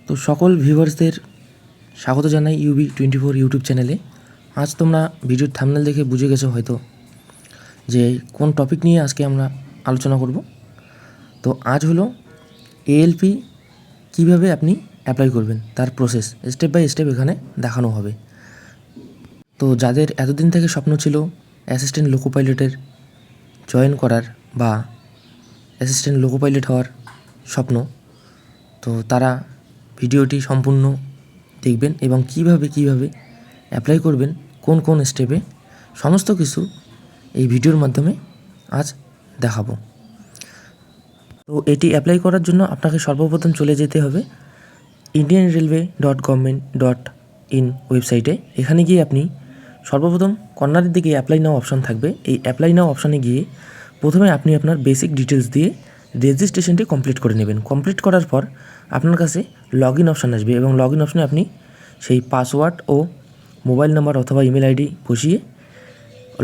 তো সকল ভিউয়ার্সদের স্বাগত জানাই UB24 ইউটিউব চ্যানেলে। আজ তোমরা ভিডিওর থাম্বনেল দেখে বুঝে গেছো হয়তো যে কোন টপিক নিয়ে আজকে আমরা আলোচনা করব। তো আজ হলো ALP কিভাবে আপনি অ্যাপ্লাই করবেন তার প্রসেস স্টেপ বাই স্টেপ এখানে দেখানো হবে। তো যাদের এতদিন থেকে স্বপ্ন ছিল অ্যাসিস্ট্যান্ট লোকো পাইলটের জয়েন করার বা অ্যাসিস্ট্যান্ট লোকো পাইলট হওয়ার স্বপ্ন, তো তারা ভিডিওটি সম্পূর্ণ দেখবেন এবং কিভাবে অ্যাপ্লাই করবেন, কোন কোন স্টেপে, সমস্ত কিছু এই ভিডিওর মাধ্যমে আজ দেখাবো। তো এটি অ্যাপ্লাই করার জন্য আপনাকে সর্বপ্রথম চলে যেতে হবে indianrailway.government.in ওয়েবসাইটে। এখানে গিয়ে আপনি সর্বপ্রথম কর্নারের দিকে অ্যাপ্লাই নাও অপশান থাকবে। এই অ্যাপ্লাই নাও অপশানে গিয়ে প্রথমে আপনি আপনার বেসিক ডিটেলস দিয়ে রেজিস্ট্রেশনটি কমপ্লিট করে নেবেন। কমপ্লিট করার পর আপনার কাছে লগ ইন অপশান আসবে এবং লগ ইন অপশানে আপনি সেই পাসওয়ার্ড ও মোবাইল নাম্বার অথবা ইমেল আইডি বসিয়ে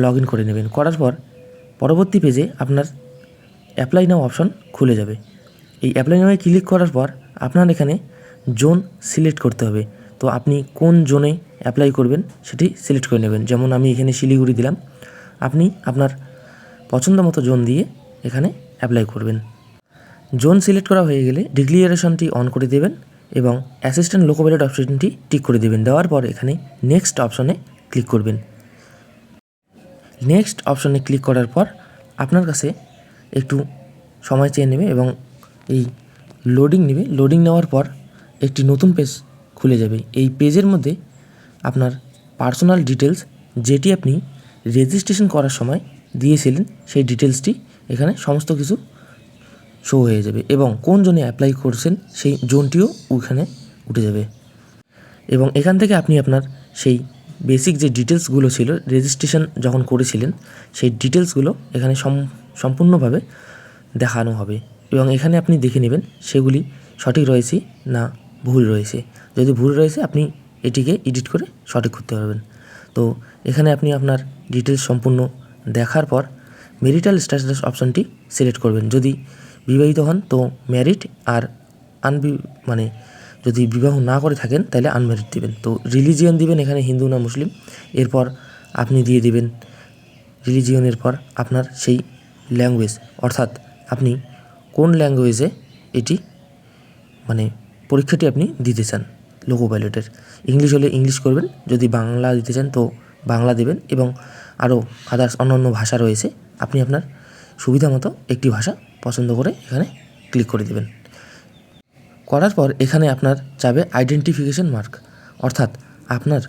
লগ ইন করে নেবেন। করার পর পরবর্তী পেজে আপনার অ্যাপ্লাই নাও অপশান খুলে যাবে। এই অ্যাপ্লাই নাওয়ে ক্লিক করার পর আপনার এখানে জোন সিলেক্ট করতে হবে। তো আপনি কোন জোনে অ্যাপ্লাই করবেন সেটি সিলেক্ট করে নেবেন। যেমন আমি এখানে শিলিগুড়ি দিলাম, আপনি আপনার পছন্দ মতো জোন দিয়ে এখানে অ্যাপ্লাই করবেন। জোন সিলেক্ট করা হয়ে গেলে ডিক্লিয়ারেশনটি অন করে দেবেন এবং অ্যাসিস্ট্যান্ট লোকো পাইলট অপশনটি টিক করে দেবেন। দেওয়ার পর এখানে নেক্সট অপশনে ক্লিক করবেন। নেক্সট অপশনে ক্লিক করার পর আপনার কাছে একটু সময় চেয়ে নেবে এবং এই লোডিং নেবে। লোডিং নেওয়ার পর একটি নতুন পেজ খুলে যাবে। এই পেজের মধ্যে আপনার পার্সোনাল ডিটেলস, যেটি আপনি রেজিস্ট্রেশন করার সময় দিয়েছিলেন, সেই ডিটেলসটি এখানে সমস্ত কিছু শো হয়ে যাবে এবং কোন জোনে অ্যাপ্লাই করছেন সেই জোনটিও ওখানে উঠে যাবে। এবং এখান থেকে আপনি আপনার সেই বেসিক যে ডিটেলসগুলো ছিল রেজিস্ট্রেশন যখন করেছিলেন সেই ডিটেলসগুলো এখানে সম্পূর্ণভাবে দেখানো হবে এবং এখানে আপনি দেখে নেবেন সেগুলি সঠিক রয়েছে না ভুল রয়েছে। যদি ভুল রয়েছে আপনি এটিকে এডিট করে সঠিক করতে পারবেন। তো এখানে আপনি আপনার ডিটেলস সম্পূর্ণ দেখার পর ম্যারিটাল স্ট্যাটাস অপশানটি সিলেক্ট করবেন। যদি বিবাহিত হন তো ম্যারিড, আর যদি বিবাহ না করে থাকেন তাহলে আনম্যারিড দেবেন। তো রিলিজিয়ন দিবেন এখানে হিন্দু না মুসলিম। এরপর আপনি দিয়ে দিবেন রিলিজিয়নের পর আপনার সেই ল্যাঙ্গুয়েজ, অর্থাৎ আপনি কোন ল্যাঙ্গুয়েজে এটি পরীক্ষাটি আপনি দিতে চান লোকো পাইলটের। ইংলিশ হলে ইংলিশ করবেন, যদি বাংলা দিতে চান তো বাংলা দেবেন এবং আরও আদার্স অন্যান্য ভাষা রয়েছে, আপনি আপনার সুবিধা মতো একটি ভাষা পছন্দ করে এখানে ক্লিক করে দেবেন। করার পর এখানে আপনার চাবে আইডেন্টিফিকেশন মার্ক, অর্থাৎ আপনার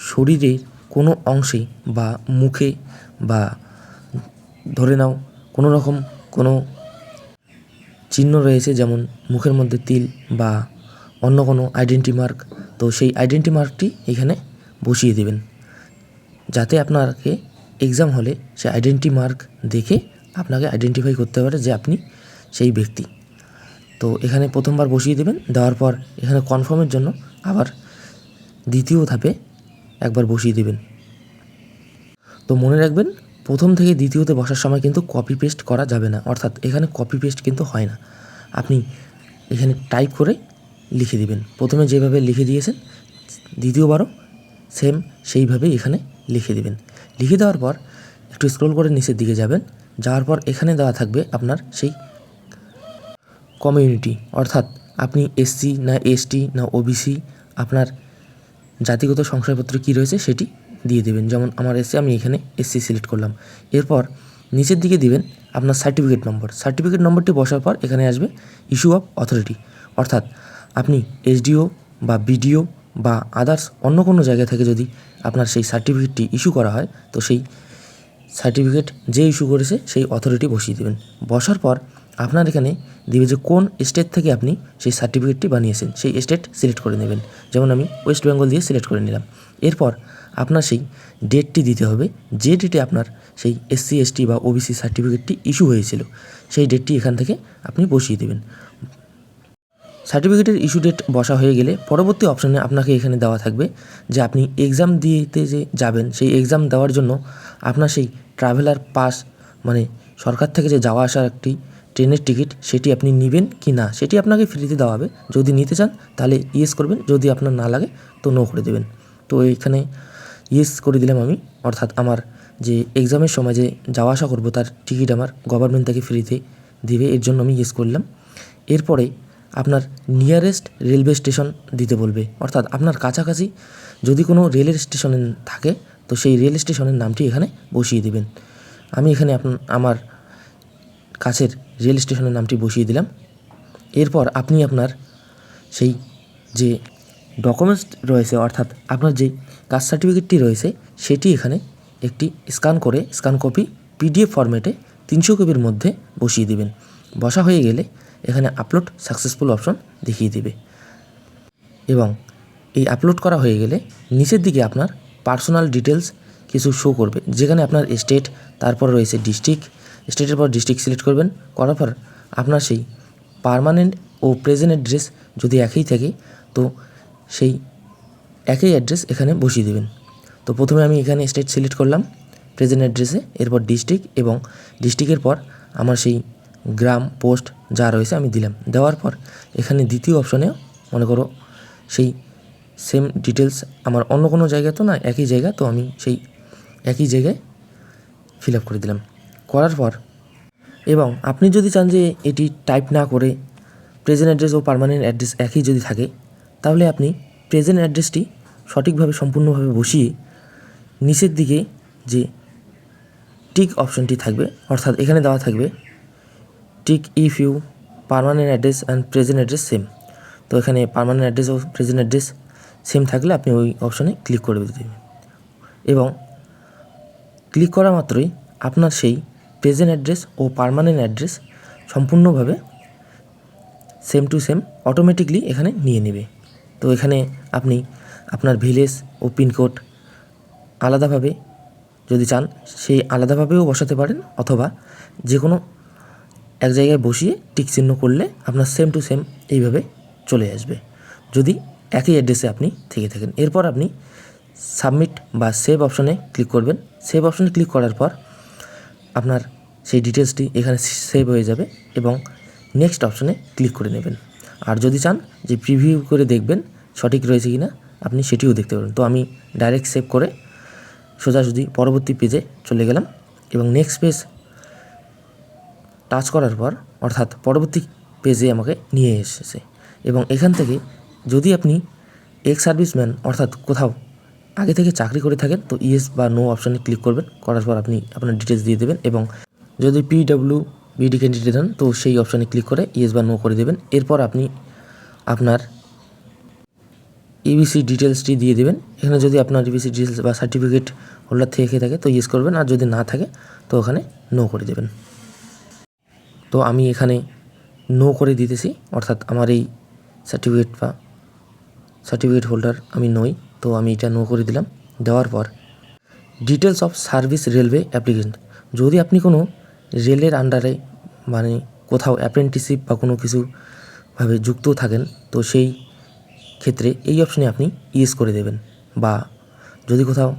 শরীরের কোনো অংশে বা মুখে বা ধরে নাও কোনো রকম কোনো চিহ্ন রয়েছে, যেমন মুখের মধ্যে তিল বা অন্য কোনো আইডেন্টি মার্ক, তো সেই আইডেন্টি মার্কটি এখানে বসিয়ে দেবেন যাতে আপনাকে এক্সাম হলে সেই আইডেন্টি মার্ক দেখে আপনাকে আইডেন্টিফাই করতে পারে যে আপনি সেই ব্যক্তি। তো এখানে প্রথমবার বসিয়ে দেবেন। দেওয়ার পর এখানে কনফার্মের জন্য আবার দ্বিতীয় ধাপে একবার বসিয়ে দেবেন। তো মনে রাখবেন প্রথম থেকে দ্বিতীয়তে বসার সময় কিন্তু কপি পেস্ট করা যাবে না, অর্থাৎ এখানে কপি পেস্ট কিন্তু হয় না। আপনি এখানে টাইপ করে লিখে দিবেন। প্রথমে যেভাবে লিখে দিয়েছেন দ্বিতীয়বারও সেম সেইভাবেই এখানে লিখে দিবেন। লিখে দেওয়ার পর একটু স্ক্রল করে নিচের দিকে যাবেন। যাওয়ার পর এখানে দেওয়া থাকবে আপনার সেই কমিউনিটি, অর্থাৎ আপনি SC না ST না OBC, আপনার জাতিগত শংসাপত্র কী রয়েছে সেটি দিয়ে দেবেন। যেমন আমার SC, আমি এখানে SC সিলেক্ট করলাম। এরপর নিচের দিকে দিবেন আপনার সার্টিফিকেট নম্বর। সার্টিফিকেট নম্বরটি বসার পর এখানে আসবে ইস্যু অফ অথরিটি, অর্থাৎ আপনি SDO বা BDO বা আদার্স অন্য কোনো জায়গা থেকে যদি আপনার সেই সার্টিফিকেটটি ইস্যু করা হয় তো সেই সার্টিফিকেট যে ইস্যু করেছে সেই অথরিটি বসিয়ে দেবেন। বসার পর আপনার এখানে দিবে যে কোন স্টেট থেকে আপনি সেই সার্টিফিকেটটি বানিয়েছেন, সেই স্টেট সিলেক্ট করে নেবেন। যেমন আমি ওয়েস্ট বেঙ্গল দিয়ে সিলেক্ট করে নিলাম। এরপর আপনার সেই ডেটটি দিতে হবে, যে ডেটে আপনার সেই SC ST বা OBC সার্টিফিকেটটি ইস্যু হয়েছিল সেই ডেটটি এখান থেকে আপনি বসিয়ে দেবেন। সার্টিফিকেটের ইস্যু ডেট বসা হয়ে গেলে পরবর্তী অপশানে আপনাকে এখানে দেওয়া থাকবে যে আপনি এক্সাম দিতে যে যাবেন সেই এক্সাম দেওয়ার জন্য আপনার সেই ট্রাভেলার পাস, সরকার থেকে যে যাওয়া আসার একটি ট্রেনের টিকিট সেটি আপনি নেবেন কি না সেটি আপনাকে ফ্রিতে দেওয়া হবে। যদি নিতে চান তাহলে ইয়েস করবেন, যদি আপনার না লাগে তো নো করে দেবেন। তো এখানে ইয়েস করে দিলাম আমি, অর্থাৎ আমার যে এক্সামের সময় যে যাওয়া আসা করবো তার টিকিট আমার গভর্নমেন্ট থেকে ফ্রিতে দিবে, এর জন্য আমি ইয়েস করলাম। এরপরে আপনার নিয়ারেস্ট রেলওয়ে স্টেশন দিতে বলবে, অর্থাৎ আপনার কাছাকাছি যদি কোনো রেলের স্টেশনে থাকে তো সেই রেল স্টেশনের নামটি এখানে বসিয়ে দেবেন। আমি এখানে আমার কাছের রেল স্টেশনের নামটি বসিয়ে দিলাম। এরপর আপনি আপনার সেই যে ডকুমেন্টস রয়েছে, অর্থাৎ আপনার যে কাস্ট সার্টিফিকেটটি রয়েছে সেটি এখানে একটি স্ক্যান কপি পিডিএফ ফরম্যাটে 300 কেবির মধ্যে বসিয়ে দেবেন। বসা হয়ে গেলে এখানে আপলোড সাকসেসফুল অপশন দেখিয়ে দেবে এবং এই আপলোড করা হয়ে গেলে নিচের দিকে আপনার পার্সোনাল ডিটেলস কিছু শো করবে, যেখানে আপনার স্টেট, তারপর রয়েছে ডিস্ট্রিক্ট, স্টেটের পর ডিস্ট্রিক্ট সিলেক্ট করবেন। করার পর আপনার সেই পার্মানেন্ট ও প্রেজেন্ট অ্যাড্রেস যদি একই থাকে তো সেই একই অ্যাড্রেস এখানে বসিয়ে দেবেন। তো প্রথমে আমি এখানে স্টেট সিলেক্ট করলাম প্রেজেন্ট অ্যাড্রেসে, এরপর ডিস্ট্রিক্ট এবং ডিস্ট্রিক্টের পর আমার সেই গ্রাম পোস্ট যা রয়েছে আমি দিলাম। দেওয়ার পর এখানে দ্বিতীয় অপশনে মনে করো সেই সেম ডিটেলস আমার অন্য কোনো জায়গায় তো না, একই জায়গা, তো আমি সেই একই জায়গায় ফিল আপ করে দিলাম। করার পর এবং আপনি যদি চান যে এটি টাইপ না করে প্রেজেন্ট অ্যাড্রেস ও পার্মানেন্ট অ্যাড্রেস একই যদি থাকে, তাহলে আপনি প্রেজেন্ট অ্যাড্রেসটি সঠিকভাবে সম্পূর্ণভাবে বসিয়ে নিচের দিকে যে টিক অপশনটি থাকবে, অর্থাৎ এখানে দেওয়া থাকবে tick if you permanent address and present address same. তো এখানে পার্মানেন্ট অ্যাড্রেস ও প্রেজেন্ট অ্যাড্রেস সেম থাকলে আপনি ওই অপশনে ক্লিক করে দেবেন এবং ক্লিক করা মাত্রই আপনার সেই প্রেজেন্ট অ্যাড্রেস ও পার্মানেন্ট অ্যাড্রেস সম্পূর্ণভাবে সেম টু সেম অটোমেটিকলি এখানে নিয়ে নেবে। তো এখানে আপনি আপনার ভিলেজ ও পিনকোড আলাদাভাবে যদি চান সেই আলাদাভাবেও বসাতে পারেন, অথবা যে কোনো এক জায়গায় বসিয়ে টিক চিহ্ন করলে আপনার সেম টু সেম এইভাবে চলে আসবে যদি একই অ্যাড্রেসে আপনি থেকে থাকেন। এরপর আপনি সাবমিট বা সেভ অপশনে ক্লিক করবেন। সেভ অপশনে ক্লিক করার পর আপনার সেই ডিটেলসটি এখানে সেভ হয়ে যাবে এবং নেক্সট অপশনে ক্লিক করে নেবেন। আর যদি চান যে প্রিভিউ করে দেখবেন সঠিক রয়েছে কি না, আপনি সেটিও দেখতে পারেন। তো আমি ডাইরেক্ট সেভ করে সোজাসুজি পরবর্তী পেজে চলে গেলাম এবং নেক্সট পেজ টাচ করার পর অর্থাৎ পরবর্তী পেজে আমাকে নিয়ে এসেছে এবং এখান থেকে যদি আপনি এক্স সার্ভিসম্যান অর্থাৎ কোথাও আগে থেকে চাকরি করে থাকেন তো ইয়েস বা নো অপশানে ক্লিক করবেন। করার পর আপনি আপনার ডিটেলস দিয়ে দেবেন এবং যদি পিডব্লিউবিডি ক্যান্ডিডেট হন তো সেই অপশানে ক্লিক করে ইয়েস বা নো করে দেবেন। এরপর আপনি আপনার ইবিসি ডিটেলসটি দিয়ে দেবেন। এখানে যদি আপনার ইবিসি ডিটেলস বা সার্টিফিকেট হোল্ডার থেকে থাকে তো ইয়েস করবেন, আর যদি না থাকে তো ওখানে নো করে দেবেন। তো আমি এখানে নো করে দিতেছি, অর্থাৎ আমার এই সার্টিফিকেট হোল্ডার আমি নই, তো আমি এটা নো করে দিলাম। দেওয়ার পর details of service railway applicant, যদি আপনি কোনো রেলের আন্ডারে মানে কোথাও অ্যাপ্রেন্টিসশিপ বা কোনো কিছুভাবে যুক্ত থাকেন তো সেই ক্ষেত্রে এই অপশনে আপনি ইয়েস করে দেবেন, বা যদি কোথাও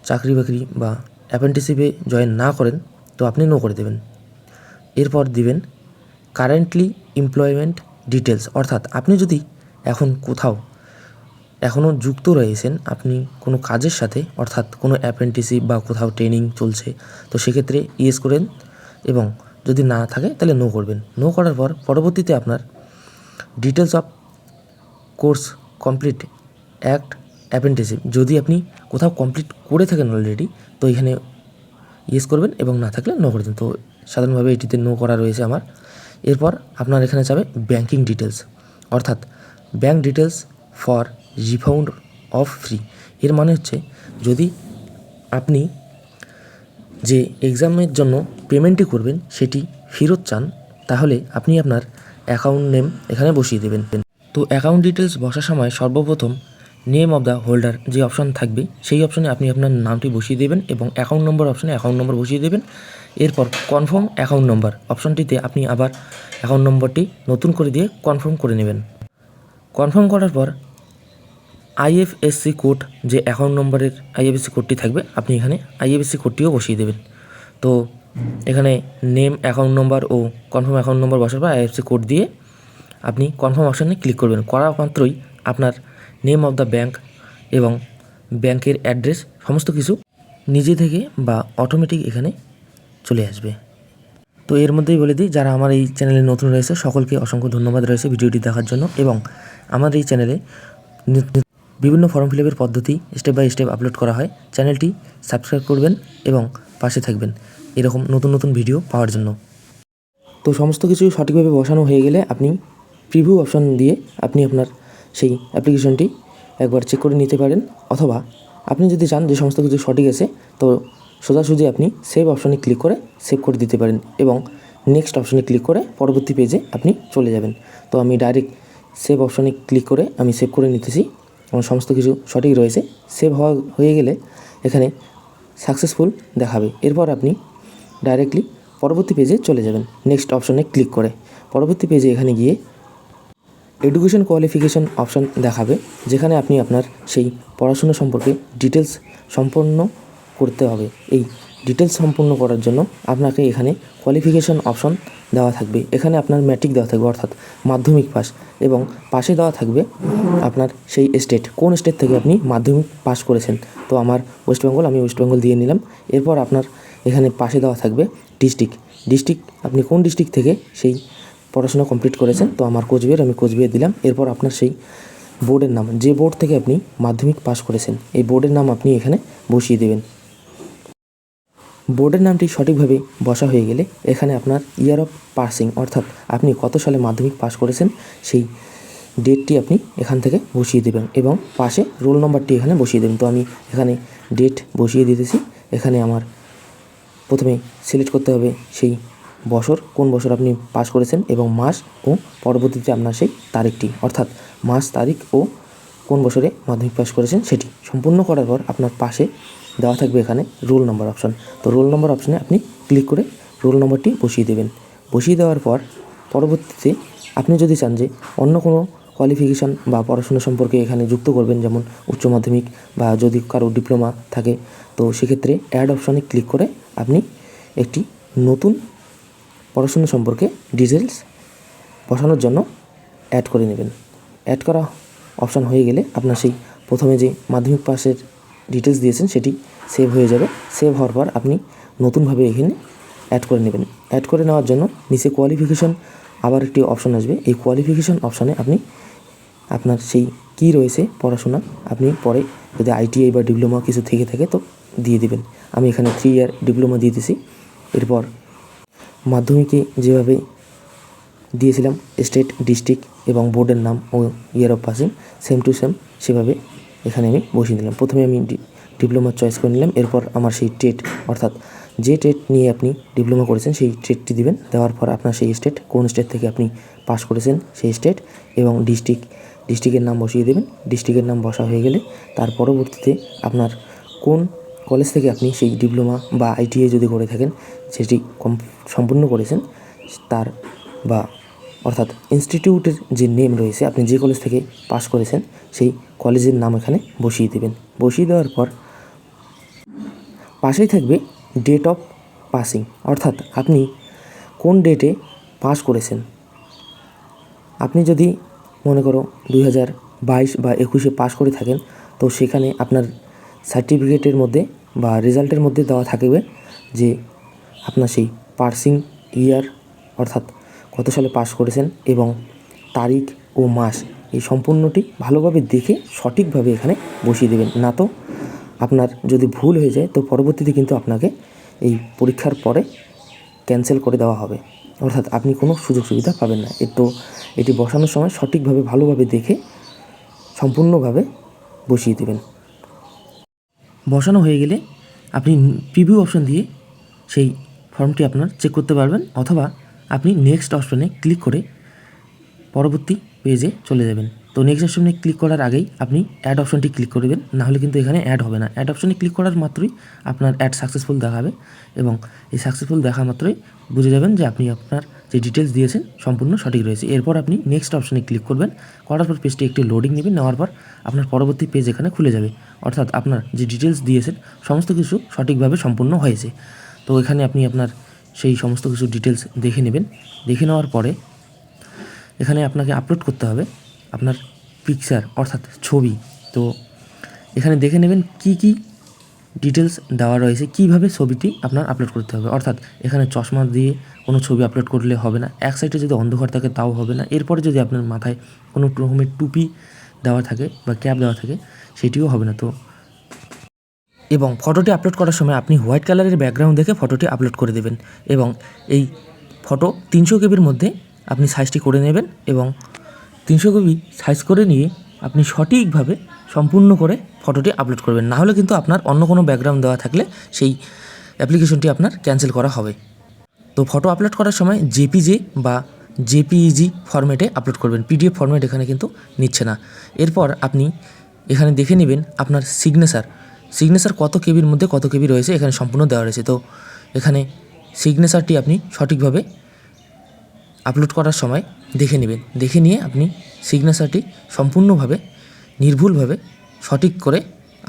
চাকরি বাকরি বা অ্যাপ্রেন্টিসশিপে জয়েন না করেন তো আপনি নো করে দেবেন। এরপর দিবেন কারেন্টলি এমপ্লয়মেন্ট ডিটেলস, অর্থাৎ আপনি যদি এখন কোথাও এখনও যুক্ত রয়েছেন আপনি কোনো কাজের সাথে, অর্থাৎ কোনো অ্যাপ্রেন্টিসশিপ বা কোথাও ট্রেনিং চলছে তো সেক্ষেত্রে ইয়েস করেন এবং যদি না থাকে তাহলে নো করবেন। নো করার পর পরবর্তীতে আপনার details of course complete act apprenticeship, যদি আপনি কোথাও কমপ্লিট করে থাকেন অলরেডি তো এখানে ইয়েস করবেন এবং না থাকলে নো করে দেন। তো সাধারণভাবে এটিতে নো করা রয়েছে আমার। এরপর আপনার এখানে যাবে ব্যাঙ্কিং ডিটেলস, অর্থাৎ bank details for refund of free. এর মানে হচ্ছে যদি আপনি যে এক্সামের জন্য পেমেন্টটি করবেন সেটি ফেরত চান তাহলে আপনি আপনার অ্যাকাউন্ট নেম এখানে বসিয়ে দেবেন। তো অ্যাকাউন্ট ডিটেলস বসার সময় সর্বপ্রথম নেম অফ দ্য হোল্ডার যে অপশান থাকবে সেই অপশানে আপনি আপনার নামটি বসিয়ে দেবেন এবং অ্যাকাউন্ট নম্বর অপশানে অ্যাকাউন্ট নম্বর বসিয়ে দেবেন। এরপর কনফার্ম অ্যাকাউন্ট নম্বর অপশানটিতে আপনি আবার অ্যাকাউন্ট নম্বরটি নতুন করে দিয়ে কনফার্ম করে নেবেন। কনফার্ম করার পর আইএফএসসি কোড যে অ্যাকাউন্ট নম্বরের আইএফএসসি কোডটি থাকবে আপনি এখানে আইএফএসসি কোডটিও বসিয়ে দেবেন। তো এখানে নেম, অ্যাকাউন্ট নম্বর ও কনফার্ম অ্যাকাউন্ট নম্বর বসার পর আইএফএসসি কোড দিয়ে আপনি কনফার্ম অপশানে ক্লিক করবেন। করা মাত্রই আপনার নেম অফ দ্য ব্যাঙ্ক এবং ব্যাংকের অ্যাড্রেস সমস্ত কিছু নিজে থেকে বা অটোমেটিক এখানে চলে আসবে। তো এর মধ্যেই বলে দিই, যারা আমার এই চ্যানেলে নতুন রয়েছে সকলকে অসংখ্য ধন্যবাদ রয়েছে ভিডিওটি দেখার জন্য। এবং আমার এই চ্যানেলে বিভিন্ন ফর্ম ফিল আপের পদ্ধতি স্টেপ বাই স্টেপ আপলোড করা হয়। চ্যানেলটি সাবস্ক্রাইব করবেন এবং পাশে থাকবেন এরকম নতুন নতুন ভিডিও পাওয়ার জন্য। তো সমস্ত কিছু সঠিকভাবে বসানো হয়ে গেলে আপনি প্রিভিউ অপশন দিয়ে আপনি আপনার সেই অ্যাপ্লিকেশনটি একবার চেক করে নিতে পারেন, অথবা আপনি যদি চান যে সমস্ত কিছু সঠিক আছে তো সোজাসুজি আপনি সেভ অপশনে ক্লিক করে সেভ করে দিতে পারেন এবং নেক্সট অপশনে ক্লিক করে পরবর্তী পেজে আপনি চলে যাবেন। তো আমি ডাইরেক্ট সেভ অপশনে ক্লিক করে আমি সেভ করে নিতেছি। আমার সমস্ত কিছু সঠিক রয়েছে। সেভ হয়ে গেলে এখানে সাকসেসফুল দেখাবে। এরপর আপনি ডাইরেক্টলি পরবর্তী পেজে চলে যাবেন নেক্সট অপশনে ক্লিক করে। পরবর্তী পেজে এখানে গিয়ে এডুকেশন কোয়ালিফিকেশন অপশন দেখাবে, যেখানে আপনি আপনার সেই পড়াশোনা সম্পর্কে ডিটেলস সম্পন্ন করতে হবে। এই ডিটেলস সম্পূর্ণ করার জন্য আপনাকে এখানে কোয়ালিফিকেশন অপশন দেওয়া থাকবে। এখানে আপনার ম্যাট্রিক দেওয়া থাকবে, অর্থাৎ মাধ্যমিক পাস, এবং পাশে দেওয়া থাকবে আপনার সেই স্টেট, কোন স্টেট থেকে আপনি মাধ্যমিক পাস করেছেন। তো আমার ওয়েস্ট বেঙ্গল, আমি ওয়েস্ট বেঙ্গল দিয়ে নিলাম। এরপর আপনার এখানে পাশে দেওয়া থাকবে ডিস্ট্রিক্ট, আপনি কোন ডিস্ট্রিক্ট থেকে সেই পড়াশোনা কমপ্লিট করেছেন। তো আমার কোচবিহার, আমি কোচবিহার দিলাম। এরপর আপনার সেই বোর্ডের নাম, যে বোর্ড থেকে আপনি মাধ্যমিক পাস করেছেন এই বোর্ডের নাম আপনি এখানে বসিয়ে দেবেন। বোর্ডের নামটি সঠিকভাবে বসা হয়ে গেলে এখানে আপনার ইয়ার অফ পাসিং, অর্থাৎ আপনি কত সালে মাধ্যমিক পাস করেছেন সেই ডেটটি আপনি এখান থেকে বসিয়ে দেবেন এবং পাশে রোল নম্বরটি এখানে বসিয়ে দেবেন। তো আমি এখানে ডেট বসিয়ে দিতেছি। এখানে আমার প্রথমে সিলেক্ট করতে হবে সেই বছর, কোন বছর আপনি পাস করেছেন এবং মাস, ও পরবর্তীতে আপনার সেই তারিখটি, অর্থাৎ মাস, তারিখ ও কোন বছরে মাধ্যমিক পাস করেছেন সেটি সম্পূর্ণ করার পর আপনার পাশে দেওয়া থাকবে এখানে রোল নম্বর অপশন। তো রোল নম্বর অপশনে আপনি ক্লিক করে রোল নম্বরটি বসিয়ে দেবেন। বসিয়ে দেওয়ার পর পরবর্তীতে আপনি যদি চান যে অন্য কোনো কোয়ালিফিকেশান বা পড়াশোনা সম্পর্কে এখানে যুক্ত করবেন, যেমন উচ্চ মাধ্যমিক বা যদি কারো ডিপ্লোমা থাকে, তো সেক্ষেত্রে অ্যাড অপশনে ক্লিক করে আপনি একটি নতুন পড়াশোনা সম্পর্কে ডিটেলস বসানোর জন্য অ্যাড করে নেবেন। অ্যাড করা অপশান হয়ে গেলে আপনার সেই প্রথমে যে মাধ্যমিক পাসের ডিটেলস দিয়েছেন সেটি সেভ হয়ে যাবে। সেভ হওয়ার পর আপনি নতুনভাবে এখানে অ্যাড করে নেবেন। অ্যাড করে নেওয়ার জন্য নিচে কোয়ালিফিকেশন আবার একটি অপশান আসবে। এই কোয়ালিফিকেশন অপশানে আপনি আপনার সেই কী রয়েছে পড়াশোনা, আপনি পরে যদি আইটিআই বা ডিপ্লোমা কিছু থেকে থাকে তো দিয়ে দেবেন। আমি এখানে 3 ইয়ার ডিপ্লোমা দিয়ে দিয়েছি। এরপর মাধ্যমিকে যেভাবে দিয়েছিলাম স্টেট, ডিস্ট্রিক্ট এবং বোর্ডের নাম ও year of passing, same to same সেভাবে এখানে আমি বসিয়ে দিলাম। প্রথমে আমি ডিপ্লোমা চয়েস করে নিলাম। এরপর আমার সেই টেট, অর্থাৎ যে টেট নিয়ে আপনি ডিপ্লোমা করেছেন সেই টেটটি দিবেন। দেওয়ার পর আপনার সেই স্টেট, কোন স্টেট থেকে আপনি পাস করেছেন সেই স্টেট এবং ডিস্ট্রিক্টের নাম বসিয়ে দেবেন। ডিস্ট্রিক্টের নাম বসা হয়ে গেলে তার পরবর্তীতে আপনার কোন কলেজ থেকে আপনি সেই ডিপ্লোমা বা আইটিআই যদি করে থাকেন সেটি সম্পূর্ণ করেছেন তার, বা অর্থাৎ ইনস্টিটিউটের যে নেম রয়েছে, আপনি যে কলেজ থেকে পাস করেছেন সেই কলেজের নাম এখানে বসিয়ে দেবেন। বসিয়ে দেওয়ার পর পাশেই থাকবে ডেট অফ পাসিং, অর্থাৎ আপনি কোন ডেটে পাস করেছেন। আপনি যদি মনে করো 2022 বা 21-এ পাস করে থাকেন তো সেখানে আপনার সার্টিফিকেটের মধ্যে বা রেজাল্টের মধ্যে দেওয়া থাকবে যে আপনার সেই পাসিং ইয়ার, অর্থাৎ কত সালে পাস করেছেন এবং তারিখ ও মাস, এই সম্পূর্ণটি ভালোভাবে দেখে সঠিকভাবে এখানে বসিয়ে দেবেন। না তো আপনার যদি ভুল হয়ে যায় তো পরবর্তীতে কিন্তু আপনাকে এই পরীক্ষার পরে ক্যান্সেল করে দেওয়া হবে, অর্থাৎ আপনি কোনো সুযোগ সুবিধা পাবেন না। তো এটি বসানোর সময় সঠিকভাবে ভালোভাবে দেখে সম্পূর্ণভাবে বসিয়ে দেবেন। বসানো হয়ে গেলে আপনি প্রিভিউ অপশন দিয়ে সেই ফর্মটি আপনার চেক করতে পারবেন, অথবা আপনি নেক্সট অপশনে ক্লিক করে পরবর্তী পেজে চলে যাবেন। তো নেক্সট অপশনে ক্লিক করার আগেই আপনি অ্যাড অপশনটি ক্লিক করবেন, নাহলে কিন্তু এখানে অ্যাড হবে না। অ্যাড অপশনে ক্লিক করার মাত্রই আপনার অ্যাড সাকসেসফুল দেখাবে এবং এই সাকসেসফুল দেখা মাত্রই বুঝে যাবেন যে আপনি আপনার যে ডিটেলস দিয়েছেন সম্পূর্ণ সঠিক রয়েছে। এরপর আপনি নেক্সট অপশনে ক্লিক করবেন। করার পর পেজটি একটি লোডিং নেবেন, নেওয়ার পর আপনার পরবর্তী পেজ এখানে খুলে যাবে, অর্থাৎ আপনার যে ডিটেলস দিয়েছেন সমস্ত কিছু সঠিকভাবে সম্পূর্ণ হয়েছে। তো তো এখানে আপনি আপনার সেই সমস্ত কিছু ডিটেলস দেখে নেবেন। দেখে নেওয়ার পরে এখানে আপনাকে আপলোড করতে হবে আপনার পিকচার অর্থাৎ ছবি। তো এখানে দেখে নেবেন কি কি ডিটেলস দেওয়া রয়েছে, কীভাবে ছবিটি আপনার আপলোড করতে হবে। অর্থাৎ এখানে চশমা দিয়ে কোনো ছবি আপলোড করলে হবে না, এক সাইডে যদি অন্ধকার থাকে তাও হবে না, এরপরে যদি আপনার মাথায় কোনো রকমের টুপি দেওয়া থাকে বা ক্যাপ দেওয়া থাকে সেটিও হবে না। তো এবং ফটোটি আপলোড করার সময় আপনি হোয়াইট কালারের ব্যাকগ্রাউন্ড দেখে ফটোটি আপলোড করে দেবেন এবং এই ফটো 300 কেবির মধ্যে আপনি সাইজটি করে নেবেন এবং 300 কেবি সাইজ করে নিয়ে আপনি সঠিকভাবে সম্পূর্ণ করে ফটোটি আপলোড করবেন। না হলে কিন্তু আপনার অন্য কোনো ব্যাকগ্রাউন্ড দেওয়া থাকলে সেই অ্যাপ্লিকেশনটি আপনার ক্যান্সেল করা হবে। তো ফটো আপলোড করার সময় জেপিজে বা জেপিইজি ফরম্যাটে আপলোড করবেন, পিডিএফ ফরম্যাট এখানে কিন্তু নিচ্ছে না। এরপর আপনি এখানে দেখে নেবেন আপনার সিগনেচার কত কেবির মধ্যে কত কেবি রয়েছে এখানে সম্পূর্ণ দেওয়া রয়েছে। তো এখানে সিগনেচারটি আপনি সঠিকভাবে আপলোড করার সময় দেখে নেবেন, দেখে নিয়ে আপনি সিগনেচারটি সম্পূর্ণভাবে নির্ভুলভাবে সঠিক করে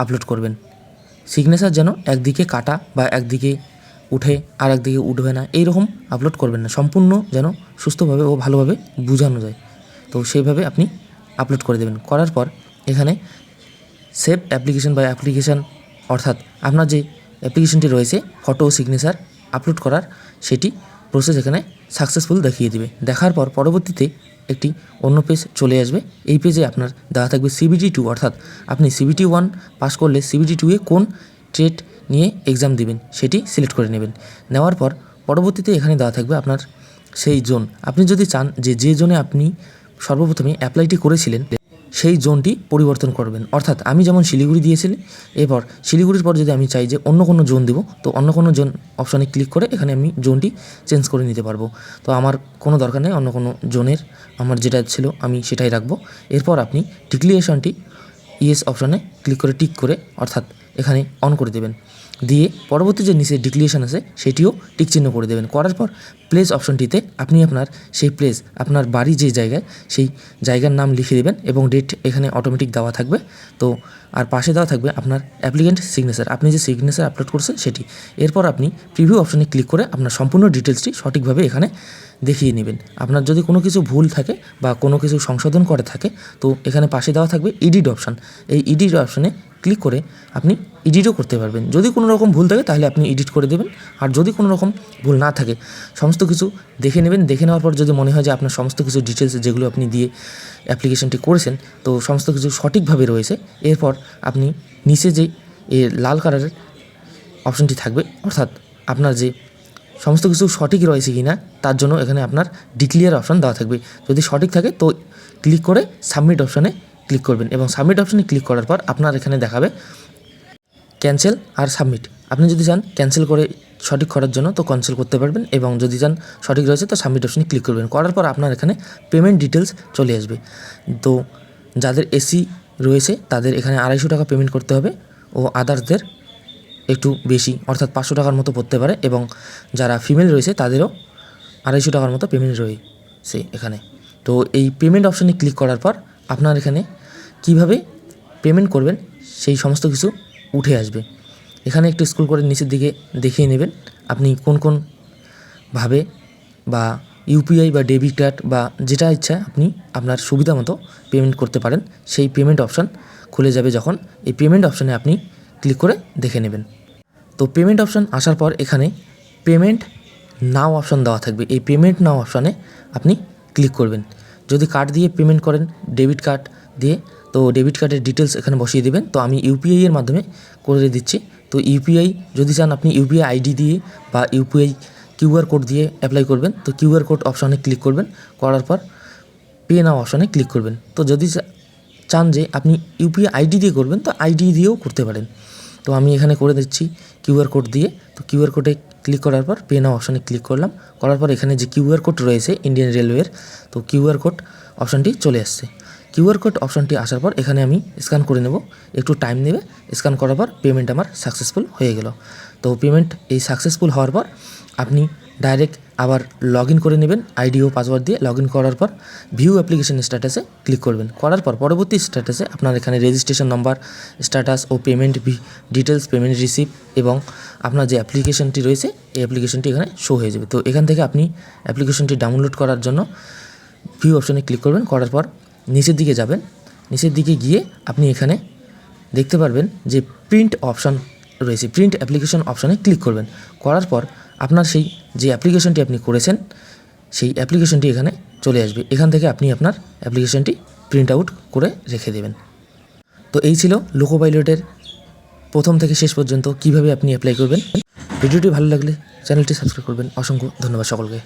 আপলোড করবেন। সিগনেচার যেন একদিকে কাটা বা একদিকে উঠে আর একদিকে উঠবে না, এইরকম আপলোড করবেন না, সম্পূর্ণ যেন সুস্থভাবে ও ভালোভাবে বোঝানো যায়। তো সেইভাবে আপনি আপলোড করে দেবেন। করার পর এখানে সেভ অ্যাপ্লিকেশন বা অ্যাপ্লিকেশান অর্থাৎ আপনার যে অ্যাপ্লিকেশনটি রয়েছে ফটো ও সিগনেচার আপলোড করার, সেটি প্রসেস এখানে সাকসেসফুল দেখিয়ে দেবে। দেখার পর পরবর্তীতে একটি অন্য পেজ চলে আসবে। এই পেজে আপনার দেওয়া থাকবে CBT2 অর্থাৎ আপনি CBT1 পাস করলে CBT2-এ কোন ট্রেড নিয়ে এক্সাম দিবেন সেটি সিলেক্ট করে নেবেন। নেওয়ার পর পরবর্তীতে এখানে দেওয়া থাকবে আপনার সেই জোন। আপনি যদি চান যে জোনে আপনি সর্বপ্রথমে অ্যাপ্লাইটি করেছিলেন সেই জোনটি পরিবর্তন করবেন। অর্থাৎ আমি যেমন শিলিগুড়ি দিয়েছিলাম, এরপর শিলিগুড়ির পর যদি আমি চাই যে অন্য কোনো জোন দেবো, তো অন্য কোনো জোন অপশানে ক্লিক করে এখানে আমি জোনটি চেঞ্জ করে নিতে পারবো। তো আমার কোনো দরকার নেই অন্য কোনো জোনের, আমার যেটা ছিল আমি সেটাই রাখবো। এরপর আপনি ডিক্লিয়ারেশনটি ইয়েস অপশানে ক্লিক করে টিক করে অর্থাৎ এখানে অন করে দেবেন। দিয়ে পরবর্তী যে নিচে ডিক্লিয়ারেশন আছে সেটিও টিক চিহ্ন করে দেবেন। করার পর প্লেস অপশনটিতে আপনি আপনার সেই প্লেস, আপনার বাড়ি যে জায়গায় সেই জায়গার নাম লিখে দেবেন এবং ডেট এখানে অটোমেটিক দেওয়া থাকবে। তো আর পাশে দেওয়া থাকবে আপনার অ্যাপ্লিকেন্ট সিগনেচার, আপনি যে সিগনেচার আপলোড করছেন সেটি। এরপর আপনি প্রিভিউ অপশনে ক্লিক করে আপনার সম্পূর্ণ ডিটেলসটি সঠিকভাবে এখানে দেখিয়ে নেবেন। আপনার যদি কোনো কিছু ভুল থাকে বা কোনো কিছু সংশোধন করে থাকে তো এখানে পাশে দেওয়া থাকবে এডিট অপশান। এই এডিট অপশানে ক্লিক করে আপনি এডিটও করতে পারবেন। যদি কোনো রকম ভুল থাকে তাহলে আপনি এডিট করে দেবেন, আর যদি কোনো রকম ভুল না থাকে সমস্ত কিছু দেখে নেবেন। দেখে নেওয়ার পর যদি মনে হয় যে আপনার সমস্ত কিছু ডিটেলস যেগুলো আপনি দিয়ে অ্যাপ্লিকেশনটি করেছেন তো সমস্ত কিছু সঠিকভাবে রয়েছে, এরপর আপনি নিচে যে লাল কালারের অপশানটি থাকবে অর্থাৎ আপনার যে সমস্ত কিছু সঠিক রয়েছে কি না তার জন্য এখানে আপনার ডিক্লিয়ার অপশান দেওয়া থাকবে। যদি সঠিক থাকে তো ক্লিক করে সাবমিট অপশানে ক্লিক করবেন এবং সাবমিট অপশানে ক্লিক করার পর আপনার এখানে দেখাবে ক্যান্সেল আর সাবমিট। আপনি যদি চান ক্যান্সেল করে সঠিক করার জন্য তো ক্যান্সেল করতে পারবেন এবং যদি চান সঠিক রয়েছে তো সাবমিট অপশানে ক্লিক করবেন। করার পর আপনার এখানে পেমেন্ট ডিটেলস চলে আসবে। তো যাদের এসি রয়েছে তাদের এখানে 250 টাকা পেমেন্ট করতে হবে ও আদার্সদের একটু বেশি অর্থাৎ 500 টাকার মতো পড়তে পারে এবং যারা ফিমেল রয়েছে তাদেরও 250 টাকার মতো পেমেন্ট রয়েছে এখানে। তো এই পেমেন্ট অপশানে ক্লিক করার পর আপনার এখানে কিভাবে পেমেন্ট করবেন সেই সমস্ত কিছু উঠে আসবে। এখানে একটু স্ক্রল করে নিচের দিকে দেখিয়ে নেবেন আপনি কোন কোন ভাবে বা ইউপিআই বা ডেবিট কার্ড বা যেটা ইচ্ছা আপনি আপনার সুবিধা মতো পেমেন্ট করতে পারেন। সেই পেমেন্ট অপশান খুলে যাবে যখন, এই পেমেন্ট অপশানে আপনি ক্লিক করে দেখে নেবেন। তো পেমেন্ট অপশান আসার পর এখানে পেমেন্ট নাও অপশান দেওয়া থাকবে। এই পেমেন্ট নাও অপশানে আপনি ক্লিক করবেন। যদি কার্ড দিয়ে পেমেন্ট করেন, ডেবিট কার্ড দিয়ে, তো ডেবিট কার্ডের ডিটেলস এখানে বসিয়ে দেবেন। তো আমি ইউপিআই এর মাধ্যমে করে দিচ্ছি। তো ইউপিআই যদি চান আপনি ইউপিআই আইডি দিয়ে বা ইউপিআই কিউআর কোড দিয়ে অ্যাপ্লাই করবেন। তো কিউআর কোড অপশানে ক্লিক করবেন, করার পর পে নাও অপশানে ক্লিক করবেন। তো যদি চান যে আপনি ইউপিআই আইডি দিয়ে করবেন তো আইডি দিয়েও করতে পারেন। তো আমি এখানে করে দিচ্ছি কিউআর কোড দিয়ে। তো কিউআর কোডে ক্লিক করার পর পে নাও অপশানে ক্লিক করলাম, করার পর এখানে যে কিউআর কোড রয়েছে ইন্ডিয়ান রেলওয়ের, তো কিউআর কোড অপশানটি চলে আসছে। কিউআর কোড অপশানটি আসার পর এখানে আমি স্ক্যান করে নেব, একটু টাইম নেবে। স্ক্যান করার পর পেমেন্ট আমার সাকসেসফুল হয়ে গেল। তো পেমেন্ট এই সাকসেসফুল হওয়ার পর আপনি ডাইরেক্ট আবার লগ ইন করে নেবেন আইডি ও পাসওয়ার্ড দিয়ে। লগ ইন করার পর ভিউ অ্যাপ্লিকেশন স্ট্যাটাসে ক্লিক করবেন। করার পর পরবর্তী স্ট্যাটাসে আপনার এখানে রেজিস্ট্রেশন নাম্বার, স্ট্যাটাস ও পেমেন্ট ডিটেলস, পেমেন্ট রিসিপ্ট এবং আপনার যে অ্যাপ্লিকেশনটি রয়েছে এই অ্যাপ্লিকেশনটি এখানে শো হয়ে যাবে। তো এখান থেকে আপনি অ্যাপ্লিকেশনটি ডাউনলোড করার জন্য ভিউ অপশনে ক্লিক করবেন। করার পর নিচের দিকে যাবেন। নিচের দিকে গিয়ে আপনি এখানে দেখতে পারবেন যে প্রিন্ট অপশান রয়েছে, প্রিন্ট অ্যাপ্লিকেশন অপশানে ক্লিক করবেন। করার পর আপনার সেই যে অ্যাপ্লিকেশনটি আপনি করেছেন সেই অ্যাপ্লিকেশনটি এখানে চলে আসবে। এখান থেকে আপনি আপনার অ্যাপ্লিকেশনটি প্রিন্ট আউট করে রেখে দেবেন। তো এই ছিল লোকো পাইলটের প্রথম থেকে শেষ পর্যন্ত কিভাবে আপনি অ্যাপ্লাই করবেন। ভিডিওটি ভালো লাগলে চ্যানেলটি সাবস্ক্রাইব করবেন। অসংখ্য ধন্যবাদ সকলকে।